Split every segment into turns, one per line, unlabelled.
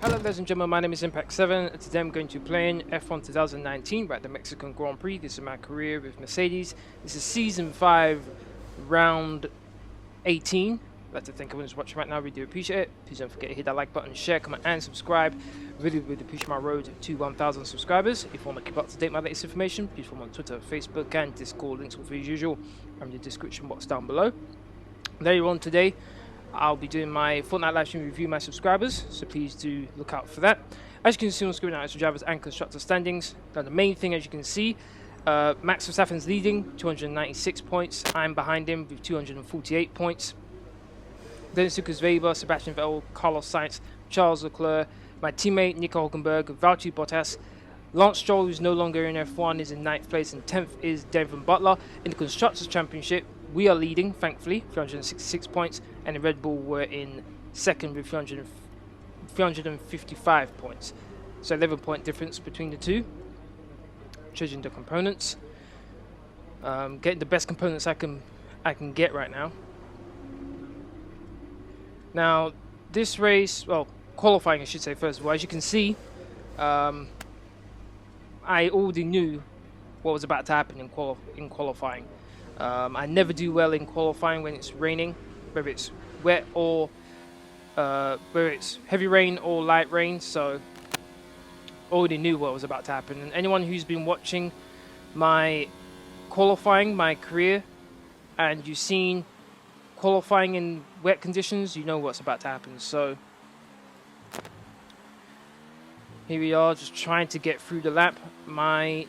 Hello ladies and gentlemen, my name is Impact7 and today I'm going to be playing F1 2019 at the Mexican Grand Prix. This is my career with Mercedes. This is Season 5, Round 18. I'd like to thank everyone who's watching right now, really do appreciate it. Please don't forget to hit that like button, share, comment and subscribe. Really appreciate my road to 1,000 subscribers. If you want to keep up to date with my latest information, please follow me on Twitter, Facebook and Discord. Links will be as usual in the description box down below. Later on today, I'll be doing my Fortnite live stream review my subscribers, so please do look out for that. As you can see on screen now, it's the drivers and constructor standings. Now the main thing, as you can see, Max Verstappen's leading, 296 points. I'm behind him with 248 points. Then Lucas Weber, Sebastian Vettel, Carlos Sainz, Charles Leclerc, my teammate Nico Hulkenburg, Valtteri Bottas, Lance Stroll, who's no longer in F1, is in 9th place, and 10th is Devin Butler. In the Constructors Championship, we are leading, thankfully, 366 points, and the Red Bull were in 2nd with 355 points. So 11-point difference between the two. Changing the components. Getting the best components I can get right now. Now, this race, well, qualifying I should say first of all, as you can see, I already knew what was about to happen in qualifying. I never do well in qualifying when it's raining, whether it's wet or whether it's heavy rain or light rain, so already knew what was about to happen. And anyone who's been watching my qualifying, my career, and you've seen qualifying in wet conditions, you know what's about to happen. So here we are, just trying to get through the lap. My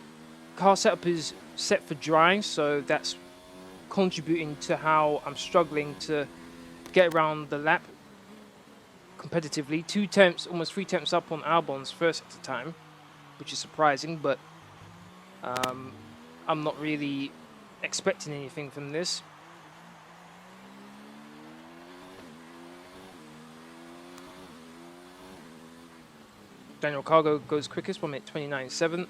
car setup is set for dry, so that's contributing to how I'm struggling to get around the lap competitively. 2 tenths, almost 3 tenths up on Albon's first at the time, which is surprising, but I'm not really expecting anything from this. Daniel Cargo goes quickest, 1 minute 29.7.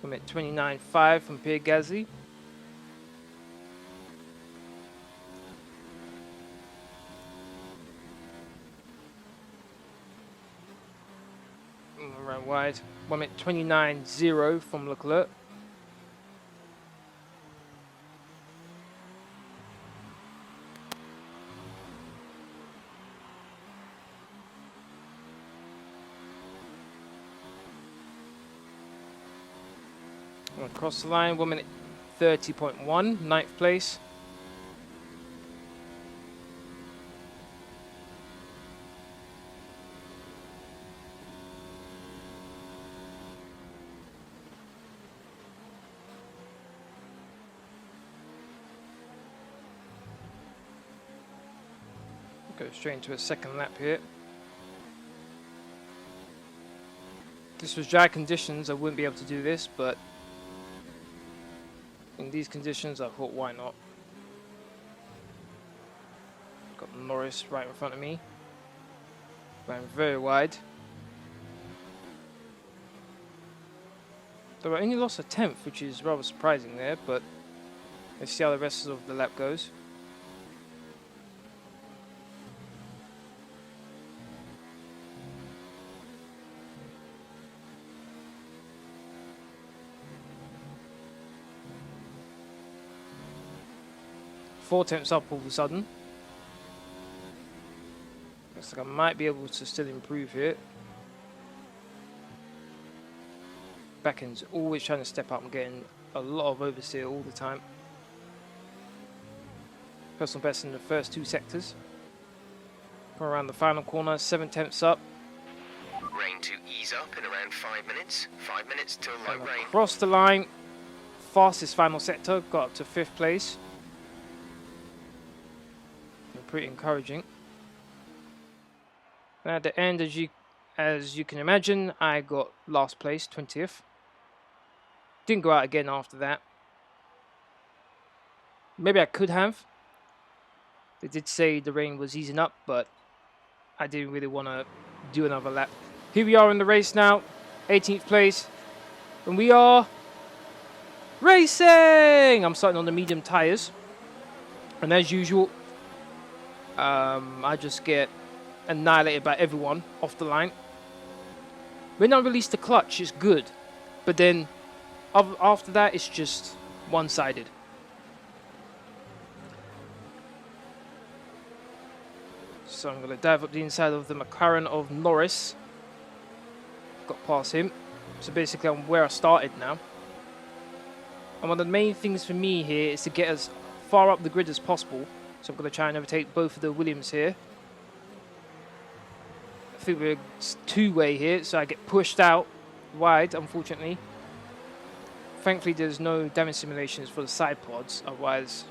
I'm at 29.5 from Pierre Gasly. Around wide. 1 minute 29.0 from Leclerc. Across the line, 1 minute 30.1, 9th place. Go straight into a second lap here. If this was dry conditions, I wouldn't be able to do this, but in these conditions, I thought, why not? Got Norris right in front of me. Ran very wide. Though I only lost a 10th, which is rather surprising there, but let's see how the rest of the lap goes. Four tenths up all of a sudden. Looks like I might be able to still improve here. Back end's always trying to step up and getting a lot of oversteer all the time. Personal best in the first 2 sectors. Come around the final corner, 7 tenths up.
Rain to ease up in around 5 minutes. 5 minutes till light rain.
Across the line, fastest final sector, got up to 5th place. Pretty encouraging. And at the end, as you can imagine, I got last place, 20th. Didn't go out again after that. Maybe I could have. They did say the rain was easing up, but I didn't really want to do another lap. Here we are in the race now, 18th place, and we are racing! I'm starting on the medium tyres. And as usual, I just get annihilated by everyone off the line. When I release the clutch, it's good, but then after that, it's just one-sided. So I'm going to dive up the inside of the McLaren of Norris. Got past him. So basically, I'm where I started now. And one of the main things for me here is to get as far up the grid as possible. So I'm going to try and overtake both of the Williams here. I think we're two-way here, so I get pushed out wide, unfortunately. Thankfully, there's no damage simulations for the side pods, otherwise...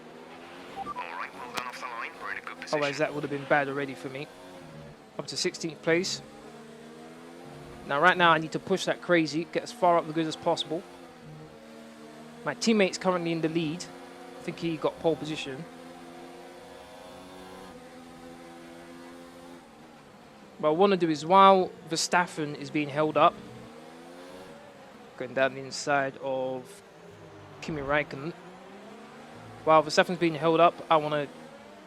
Alright, well done off the line. We're in a good position.
Otherwise, that would have been bad already for me. Up to 16th place. Now, right now, I need to push that crazy, get as far up the grid as possible. My teammate's currently in the lead. I think he got pole position. What I want to do is, while Verstappen is being held up, going down the inside of Kimi Räikkönen. While Verstappen's being held up, I want to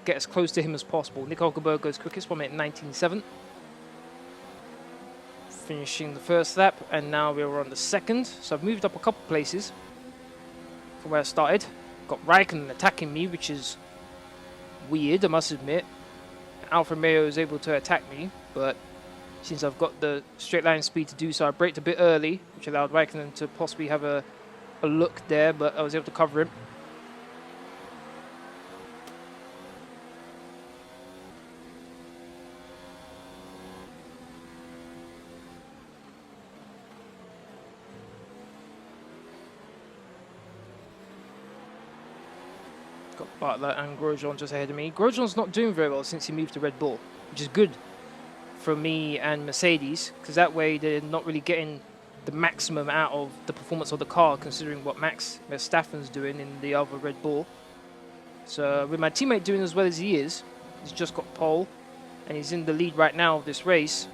get as close to him as possible. Nico Hulkenburg goes quickest, 1 minute 19.7. Finishing the first lap, and now we're on the second. So I've moved up a couple places from where I started. Got Räikkönen attacking me, which is weird, I must admit. Alfa Romeo is able to attack me, but since I've got the straight line speed to do so, I braked a bit early, which allowed Räikkönen to possibly have a look there, but I was able to cover him. Got Butler and Grosjean just ahead of me. Grosjean's not doing very well since he moved to Red Bull, which is good for me and Mercedes, because that way they're not really getting the maximum out of the performance of the car, considering what Max Verstappen's doing in the other Red Bull. So with my teammate doing as well as he is, he's just got pole, and he's in the lead right now of this race.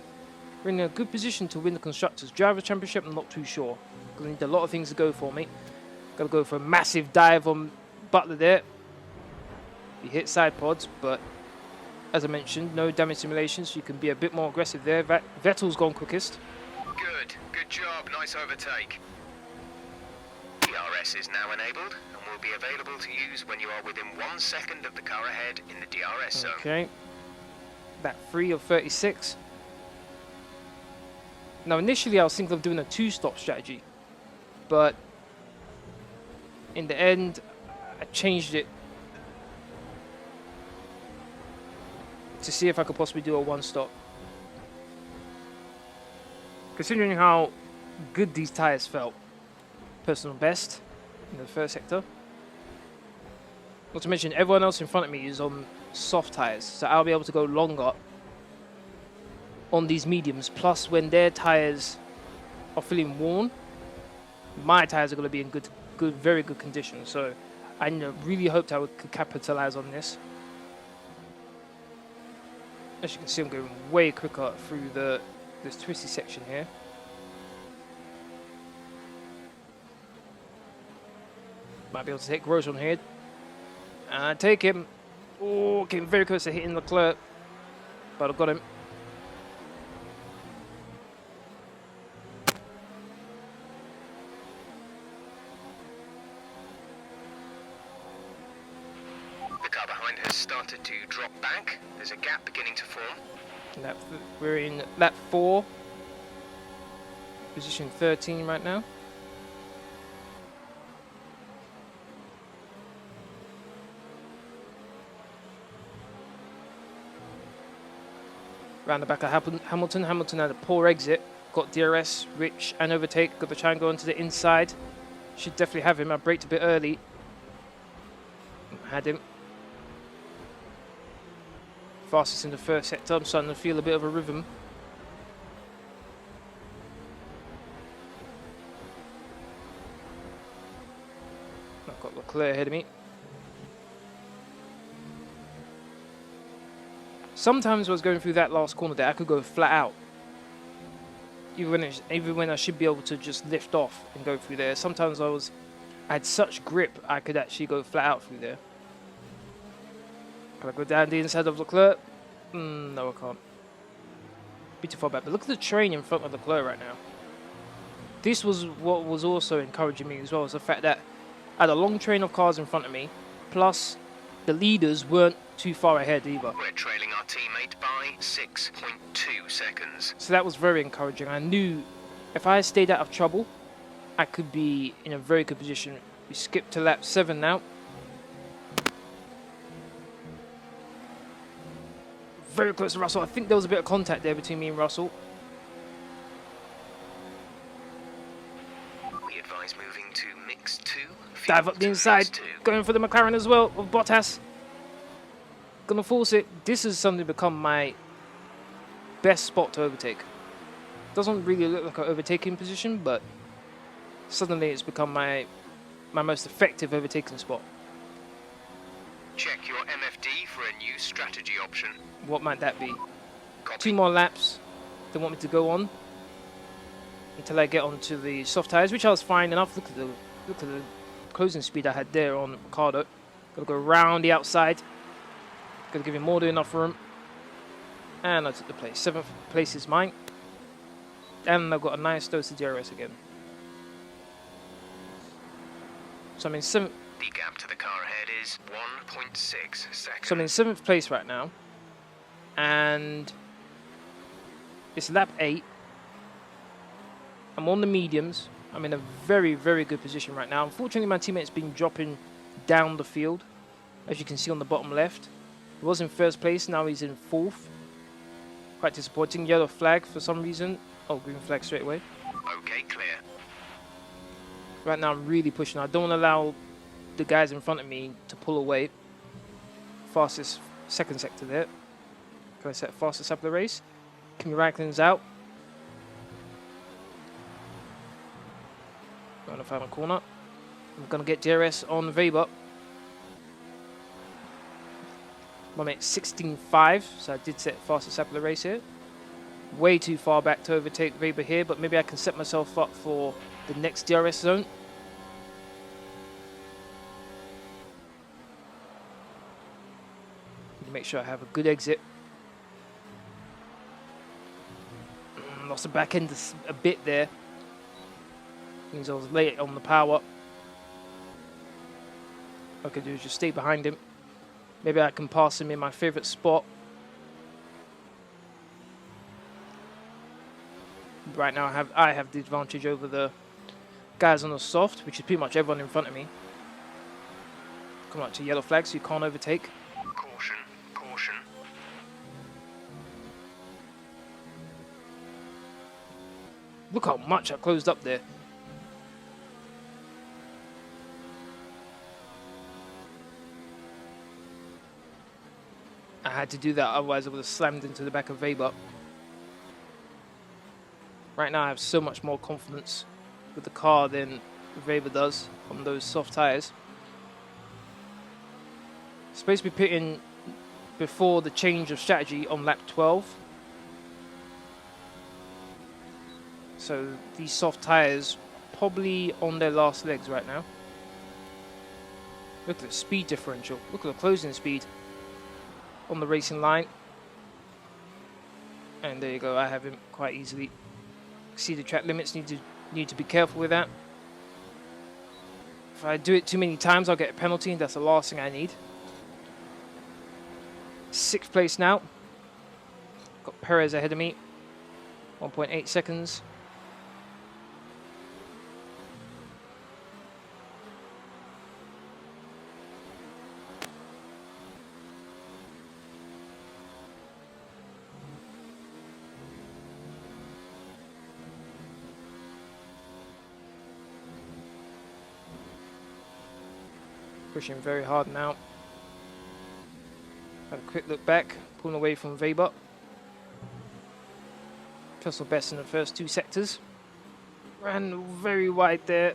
We're in a good position to win the Constructors Driver Championship. I'm not too sure. Gonna need a lot of things to go for me. Gotta go for a massive dive on Butler there. He hit side pods, but as I mentioned, no damage simulations, so you can be a bit more aggressive there. Vettel's gone quickest.
Good job, nice overtake. DRS is now enabled and will be available to use when you are within 1 second of the car ahead in the DRS zone.
Okay. That 3 of 36. Now initially I was thinking of doing a 2-stop strategy, but in the end I changed it to see if I could possibly do a 1-stop. Considering how good these tyres felt, personal best in the first sector. Not to mention everyone else in front of me is on soft tyres, so I'll be able to go longer on these mediums. Plus, when their tyres are feeling worn, my tyres are going to be in very good condition. So I really hoped I could capitalize on this. As you can see, I'm going way quicker through this twisty section here. Might be able to take Grosjean here. And I take him. Oh, came very close to hitting Leclerc, but I've got him.
The car behind has started to drop back. There's a gap beginning to form.
We're in lap 4, position 13 right now. Round the back of Hamilton. Hamilton had a poor exit. Got DRS, Rich, and overtake. Got the try and go onto the inside. Should definitely have him. I braked a bit early. Had him. Fastest in the first sector. I'm starting to feel a bit of a rhythm. I've got Leclerc ahead of me. Sometimes when I was going through that last corner there, I could go flat out. Even when I should be able to just lift off and go through there. Sometimes I had such grip, I could actually go flat out through there. Can I go down the inside of Leclerc? No, I can't. Be too far back. But look at the train in front of Leclerc right now. This was what was also encouraging me as well, was the fact that I had a long train of cars in front of me, plus the leaders weren't too far ahead either.
We're trailing our teammate by 6.2 seconds.
So that was very encouraging. I knew if I stayed out of trouble, I could be in a very good position. We skip to lap 7 now. Very close to Russell. I think there was a bit of contact there between me and Russell.
We advise moving to mix 2.
Dive up the inside. Going for the McLaren as well of Bottas. Gonna force it. This has suddenly become my best spot to overtake. Doesn't really look like an overtaking position, but suddenly it's become my most effective overtaking spot.
Check your MFD for a new strategy option.
What might that be?
Copy.
2 more laps they want me to go on until I get onto the soft tyres, which I was fine enough. Look at the closing speed I had there on Ricardo. Gotta go around the outside. Gotta give him more than enough room. And I took the place. 7th place is mine. And I've got a nice dose of DRS again. So I'm in 7th.
The gap to the car ahead is 1.6 seconds.
So I'm in 7th place right now. And it's lap 8. I'm on the mediums. I'm in a very, very good position right now. Unfortunately, my teammate's been dropping down the field, as you can see on the bottom left. He was in 1st place, now he's in 4th. Quite disappointing. Yellow flag for some reason. Oh, green flag straight away.
Okay, clear.
Right now I'm really pushing. I don't want to allow the guys in front of me to pull away. Fastest 2nd sector there. Can I set fastest up the race? Kimi Raikkonen's out. On the final corner. I'm going to get DRS on Weber. My mate's 16.5, so I did set fastest lap of the race here. Way too far back to overtake Weber here, but maybe I can set myself up for the next DRS zone. Make sure I have a good exit. Lost the back end a bit there. Means I was late on the power. What I could do is just stay behind him. Maybe I can pass him in my favourite spot. Right now I have the advantage over the guys on the soft, which is pretty much everyone in front of me. Come out to yellow flag, so you can't overtake.
Caution, caution.
Look how much I closed up there. I had to do that, otherwise I would have slammed into the back of Weber. Right now I have so much more confidence with the car than Weber does on those soft tyres. Supposed to be pitting before the change of strategy on lap 12. So these soft tyres probably on their last legs right now. Look at the speed differential. Look at the closing speed on the racing line. And there you go, I have him quite easily. See the track limits, need to be careful with that. If I do it too many times, I'll get a penalty, and that's the last thing I need. 6th place now. Got Perez ahead of me. 1.8 seconds. Pushing very hard now. Have a quick look back, pulling away from Weber. Personal best in the first 2 sectors. Ran very wide there.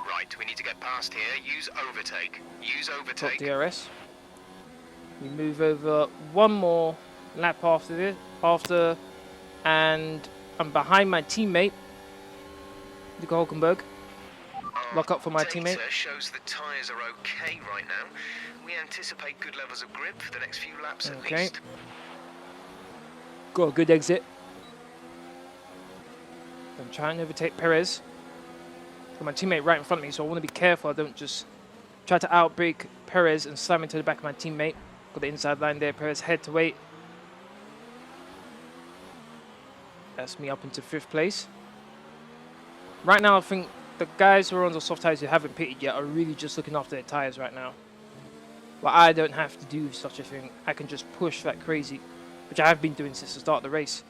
Right, we need to get past here. Use overtake. Use
Top
overtake.
DRS. We move over one more lap after this, after and I'm behind my teammate, Nico Hulkenburg. Lock up for my teammate.
Data shows the tyres are okay right now. We anticipate good levels of grip for the next few laps at least.
Got a good exit. I'm trying to overtake Perez. Got my teammate right in front of me, so I want to be careful I don't just try to outbrake Perez and slam into the back of my teammate. Got the inside line there. Perez head to weight. That's me up into 5th place. Right now, I think the guys who are on the soft tyres who haven't pitted yet are really just looking after their tyres right now. But I don't have to do such a thing. I can just push like crazy, which I have been doing since the start of the race.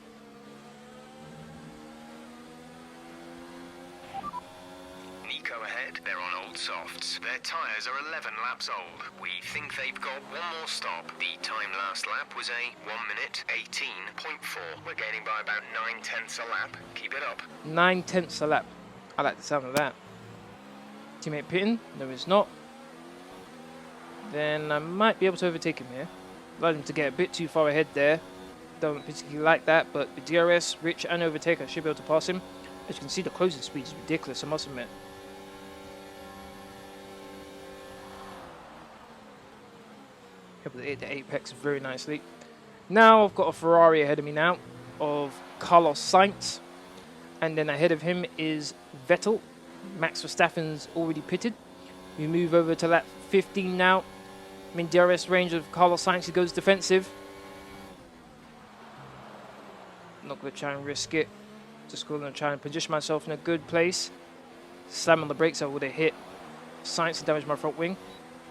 Nico ahead, they're on old softs. Their tyres are 11 laps old. We think they've got one more stop. The time last lap was a 1 minute 18.4. We're gaining by about 9/10 a lap. Keep it up.
9/10 a lap. I like the sound of that. Teammate pitting? No, it's not. Then I might be able to overtake him here. Allowed him to get a bit too far ahead there. Don't particularly like that, but with DRS, Rich, and overtake, I should be able to pass him. As you can see, the closing speed is ridiculous, I must admit. Able to hit the apex very nicely. Now I've got a Ferrari ahead of me now of Carlos Sainz. And then ahead of him is Vettel. Max Verstappen's already pitted. We move over to lap 15 now. I'm in DRS range of Carlos Sainz. He goes defensive. Not going to try and risk it. Just going to try and position myself in a good place. Slam on the brakes, I would have hit Sainz and damaged my front wing.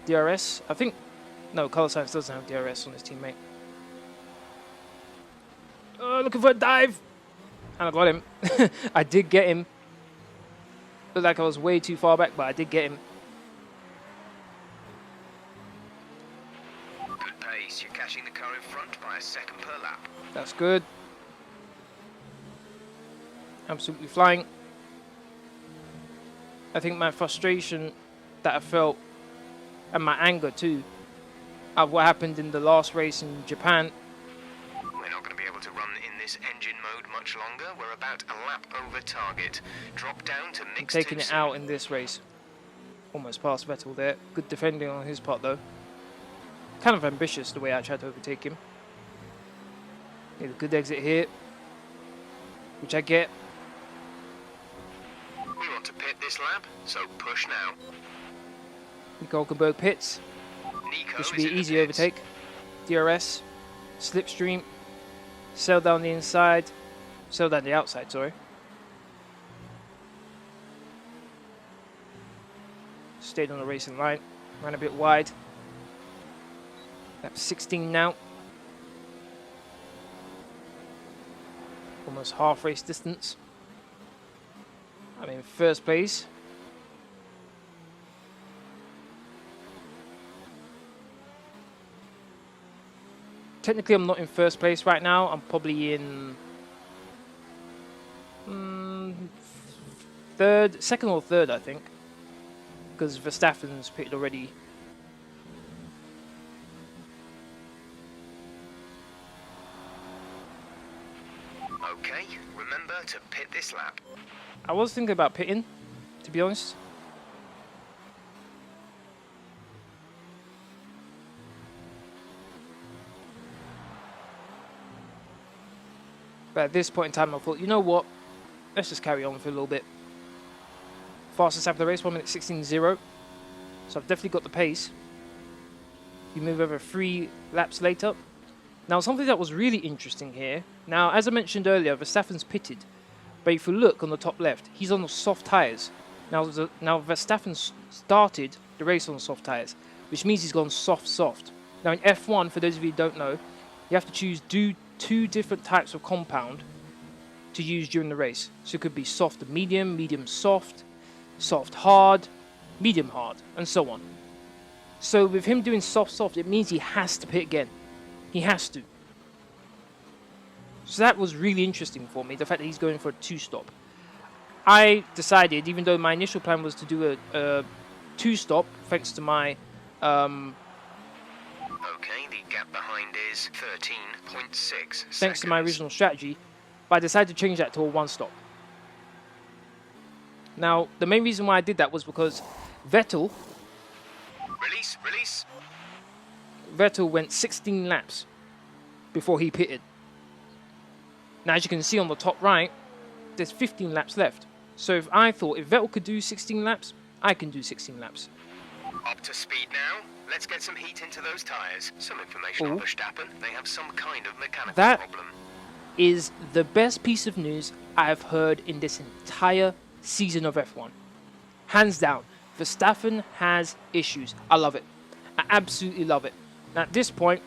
DRS, I think. No, Carlos Sainz doesn't have DRS on his teammate. Looking for a dive. And I got him. I did get him. Looked like I was way too far back, but I did get him.
Good pace. You're catching the car in front by a second per lap.
That's good. Absolutely flying. I think my frustration that I felt, and my anger too, of what happened in the last race in Japan.
We're not going to be able to run in this engine mode much longer. We're about a lap over target. Drop down to mixed.
Taking it out in this race. Almost past Vettel there. Good defending on his part though. Kind of ambitious the way I tried to overtake him. Need a good exit here, which I get.
We want to pit this lap, so push now.
Nico Hulkenburg pits.
Nico
This should be an easy overtake. DRS, slipstream, sail down the inside, sail down the outside, sorry. Stayed on the racing line, ran a bit wide. Lap 16 now. Almost half race distance. I'm in first place. Technically, I'm not in first place right now. I'm probably in second or third, I think, because Verstappen's pitted already.
Okay, remember to pit this lap.
I was thinking about pitting, to be honest. But at this point in time, I thought, you know what? Let's just carry on for a little bit. Fastest lap of the race, 1 minute 16.0. So I've definitely got the pace. You move over 3 laps later. Now, something that was really interesting here. Now, as I mentioned earlier, Verstappen's pitted. But if you look on the top left, he's on the soft tyres. Now Verstappen started the race on soft tyres, which means he's gone soft. Now, in F1, for those of you who don't know, you have to choose two different types of compound to use during the race. So it could be soft and medium, medium soft, soft hard, medium hard, and so on. So with him doing soft, it means he has to pit again. He has to. So that was really interesting for me, the fact that he's going for a 2-stop. I decided, even though my initial plan was to do a 2-stop, thanks to my
Okay, the gap behind is 13.6 seconds.
Thanks to my original strategy, but I decided to change that to a 1 stop. Now, the main reason why I did that was because Vettel went 16 laps before he pitted. Now, as you can see on the top right, there's 15 laps left. So if Vettel could do 16 laps, I can do 16 laps.
Up to speed now. Let's get some heat into those tyres. Some information on Verstappen. They have some kind of mechanical problem.
Is the best piece of news I've heard in this entire season of F1. Hands down, Verstappen has issues. I love it. I absolutely love it. And at this point,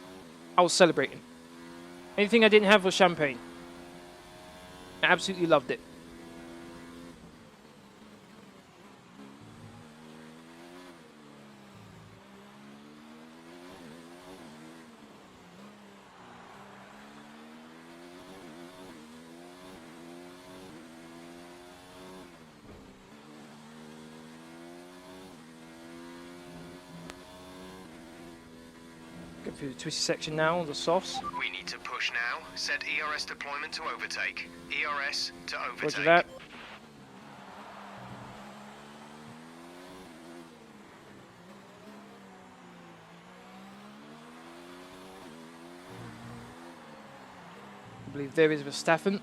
I was celebrating. Anything I didn't have was champagne. I absolutely loved it. Go through the twisty section now on the softs.
We need to push now. Set ERS deployment to overtake. ERS to overtake.
Roger that. I believe there is Verstappen.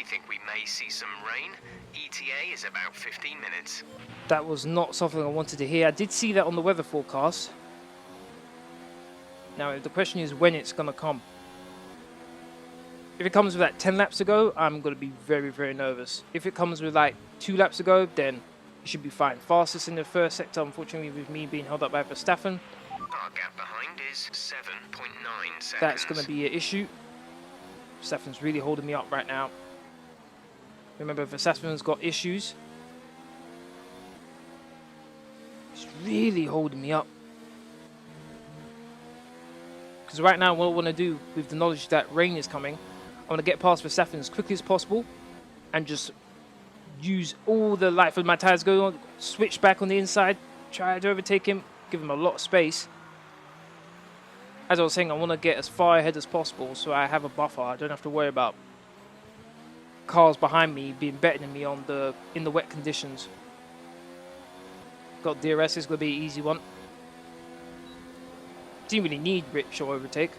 Think we may see some rain. ETA is about 15 minutes.
That was not something I wanted to hear. I did see that on the weather forecast. Now the question is when it's going to come. If it comes with like 10 laps to go, I'm going to be very, very nervous. If it comes with like 2 laps to go, then it should be fine. Fastest in the first sector, unfortunately, with me being held up by Verstappen.
Our gap behind is 7.9 seconds.
That's going to be an issue. Verstappen's really holding me up right now. Remember, Verstappen's got issues. He's really holding me up. Because right now, what I want to do with the knowledge that rain is coming, I want to get past Verstappen as quickly as possible and just use all the light for my tires go on, switch back on the inside, try to overtake him, give him a lot of space. As I was saying, I want to get as far ahead as possible so I have a buffer. I don't have to worry about cars behind me being better than me in the wet conditions. Got DRS, is going to be an easy one. Didn't really need rich or overtake.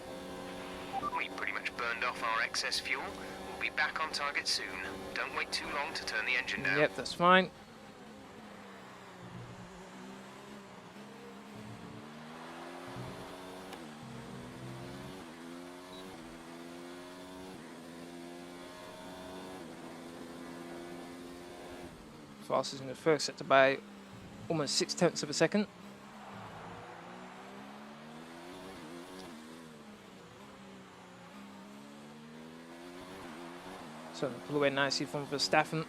We pretty much burned off our excess fuel. We'll be back on target soon. Don't wait too long to turn the engine down.
Yep, that's fine. Fastest in the first sector by almost 0.6 of a second. So pull away nicely from Verstappen.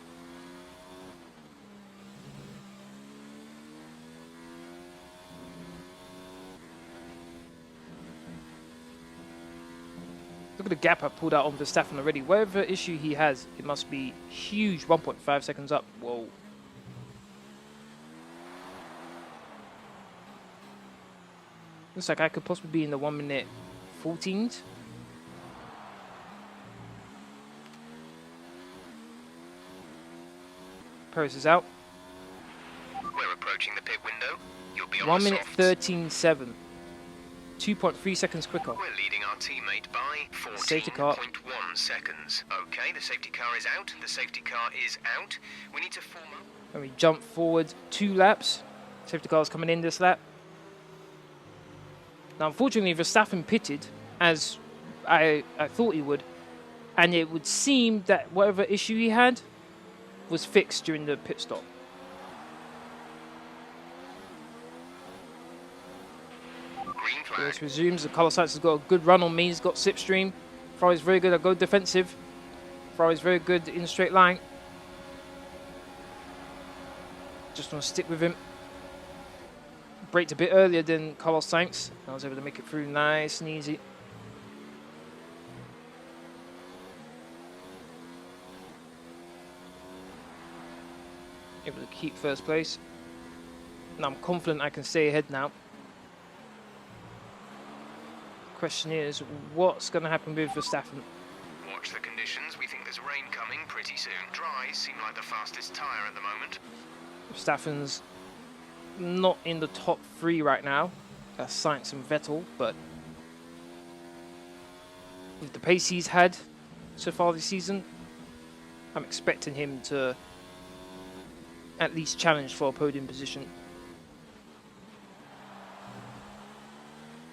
Look at the gap I pulled out on Verstappen already. Whatever issue he has, it must be huge. 1.5 seconds up. Whoa. Looks like I could possibly be in the 1 minute 14s. Perez is out.
We're approaching the pit window. You'll be on
1
the
minute
softs.
13.7. 2.3 seconds quicker.
We're leading our teammate by
Safety car.
14.1 seconds. Okay, the safety car is out. The safety car is out. We need to form up.
And we jump forward 2 laps. Safety car's coming in this lap. Now, unfortunately, Verstappen pitted as I thought he would. And it would seem that whatever issue he had was fixed during the pit stop.
Green flag.
Race resumes. The Carlos Sainz has got a good run on me. He's got slipstream. Ferrari's very good. I go defensive. Ferrari's very good in a straight line. Just want to stick with him. Braked a bit earlier than Carlos Sainz. I was able to make it through nice and easy. able to keep first place. And I'm confident I can stay ahead now. Question is, what's going to happen with Verstappen?
Watch the conditions. We think there's rain coming pretty soon. Dries seem like the fastest tyre at the moment.
Verstappen's not in the top 3 right now. That's Sainz and Vettel, but with the pace he's had so far this season, I'm expecting him to at least challenge for a podium position.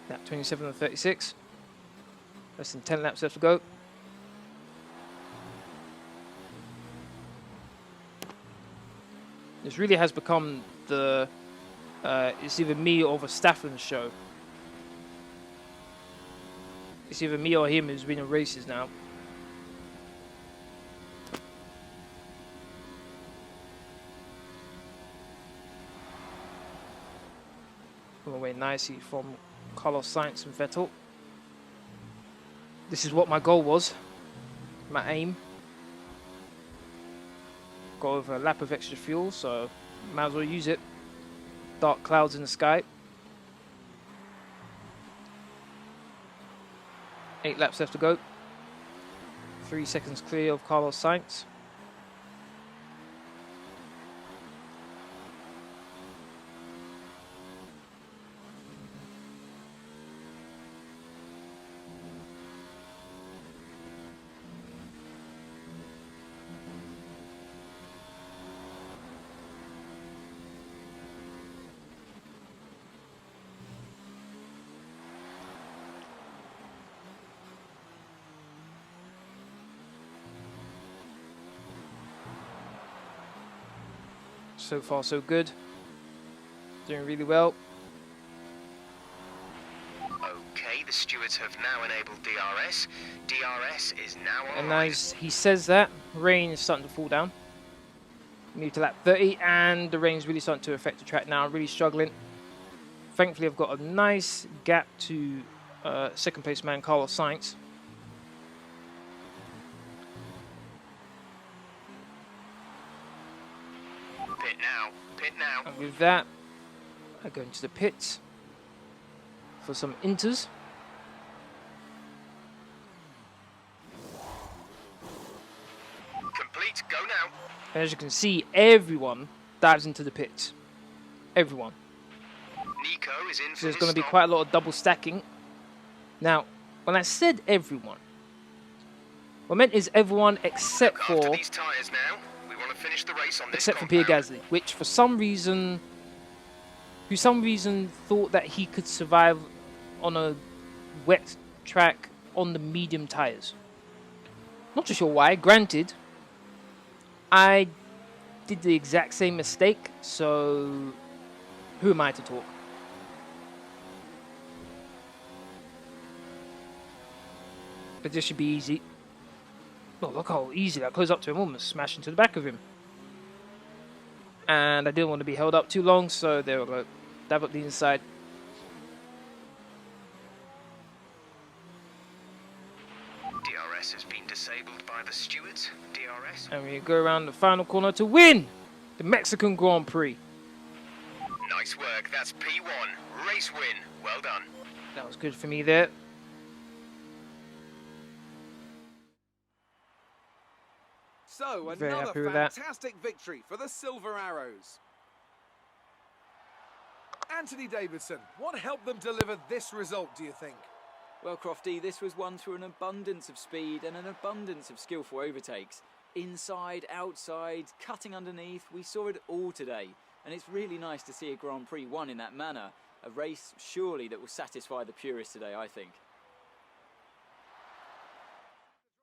Lap 27 and 36. Less than 10 laps left to go. This really has become the it's either me or Verstappen's show. It's either me or him who's winning races now. Pulling away nicely from Carlos Sainz and Vettel. This is what my goal was, my aim. Got over a lap of extra fuel, so might as well use it. Dark clouds in the sky. 8 laps left to go. 3 seconds clear of Carlos Sainz. So far, so good. Doing really well.
Okay, the stewards have now enabled DRS. DRS is now on.
And as he says that, rain is starting to fall down. Move to lap 30, and the rain's really starting to affect the track now. I'm really struggling. Thankfully, I've got a nice gap to second place man Carlos Sainz.
Pit now.
And with that, I go into the pits for some inters.
Complete, go now.
And as you can see, everyone dives into the pits. Everyone.
Nico is in for
So there's
his
going to be
stop.
quite a lot of double stacking. Now, when I said everyone, what I meant is everyone except
After
for
these tyres now, we want to finish the race on this
except for Pierre
compound.
Gasly, which for some reason thought that he could survive on a wet track on the medium tyres. Not too sure why. Granted, I did the exact same mistake, so who am I to talk? But this should be easy. Oh, look how easy that goes up to him, almost smash into the back of him. And I didn't want to be held up too long, so there we go. Dab up the inside.
DRS has been disabled by the stewards. DRS.
And we go around the final corner to win the Mexican Grand Prix.
Nice work. That's P1. Race win. Well done.
That was good for me there.
So,
Very
another
happy with that.
fantastic victory for the Silver Arrows. Anthony Davidson, what helped them deliver this result, do you think?
Well, Crofty, this was won through an abundance of speed and an abundance of skillful overtakes. Inside, outside, cutting underneath, we saw it all today. And it's really nice to see a Grand Prix won in that manner. A race, surely, that will satisfy the purists today, I think.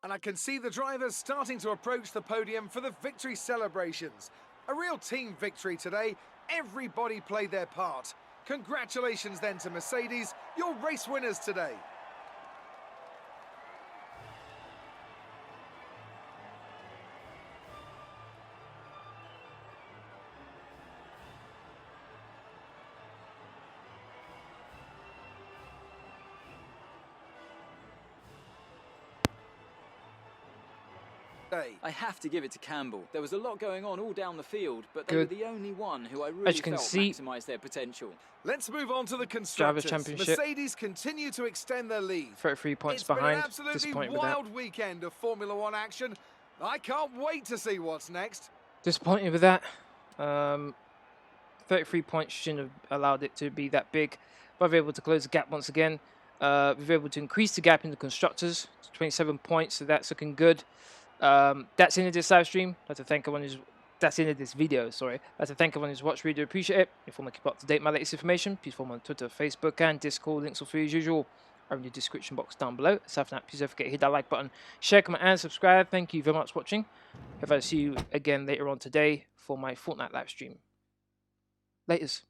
And I can see the drivers starting to approach the podium for the victory celebrations. A real team victory today. Everybody played their part. Congratulations then to Mercedes, your race winners today.
I have to give it to Campbell. There was a lot going on all down the field, but they were the only one who I really felt maximised their potential.
Let's move on to the Constructors
Championship.
Mercedes continue to extend their lead.
33 points
It's
behind.
Been an absolutely wild weekend of Formula One action. I can't wait to see what's next.
Disappointed with that. 33 points shouldn't have allowed it to be that big. But we're able to close the gap once again. We've been able to increase the gap in the Constructors to 27 points, so that's looking good. That's the end of this live stream. I'd like to thank everyone who's... That's the end of this video, sorry. I'd like to thank everyone who's watched. Really do appreciate it. If you want to keep up to date with my latest information, please follow me on Twitter, Facebook, and Discord. Links are free as usual. Are in the description box down below. Aside from that, please don't forget to hit that like button, share, comment, and subscribe. Thank you very much for watching. If I see you again later on today for my Fortnite live stream. Laters.